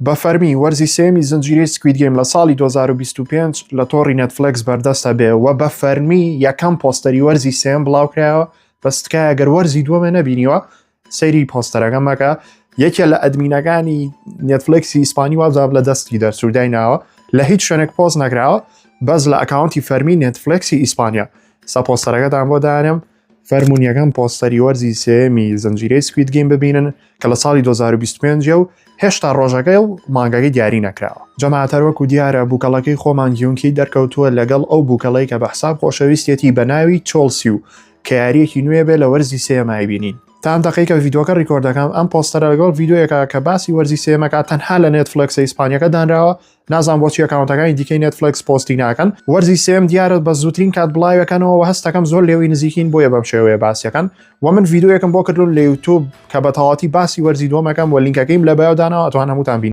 بە فەرمی وەرزی سێمی زنجیرەی سکوید گیم لە ساڵی 2025 لە تۆڕی نێتفلێکس بەردەستە بێ و بە فەرمی یەکەم پۆستەری وەرزی سێم بڵاوکرایەوە بەستکایە گەر وەرزی دووەمە نەبینیوە سەیری پۆستەرەکە مەکە. یەکێ لە ئەدمینەکانی نێتفلێکسی ئیسپانی وابزاب لە دەستی دەرسوودایناوە لە هیچ شوێنێک پۆست نەکراوە بەس لە ئەکاونتی فەرمی نێتفلێکسی ئیسپانیا. سا پۆستەرەکەتان بۆ دانم فەرمون یەکەم پۆستەری وەرزی سێمی زنجیرەی سکوید گیم ببینن کە لە ساڵی 2025 و هێشتا ڕۆژەکەی و مانگەکەی دیاری نەکراوە. جەماعەتەر وەکو دیارە بووکەڵەکەی خۆمان گیونکی دەرکەوتووە لەگەڵ ئەو بووکەڵەی کە بە حساب خۆشەویستێتی بە ناوی چۆلسی و کە یاریەکی نوێ بێ لە وەرزی سێمای بینین. تا دەقەی کە ڤیدۆکە ڕیکۆردەکەم ئەم پۆستەرە لەگەڵ ڤیدۆیەکە کە باسی وەرزی سێمەکە تەنها لە نێتفلێکس ئیسپانیەکە دانراوە. نازان بۆچی ئەکاونتەکانی دیکەی نێتفلێکس پۆستی ناکەن. وەرزی سێم دیارە بە زووترین کات بڵاوەکەنەوە و هەستەکەم زۆر لێوی نزیکین بۆیە بەم شێوەیە باسیەکەن و من ڤیدۆیەکەم بۆ کردو لە یوتیوب کە بە تەواتی باسی وەرزی دووەمەکەم و لینکەکەیم لە بایۆدانەوە ئەتوان هەمووتان بین.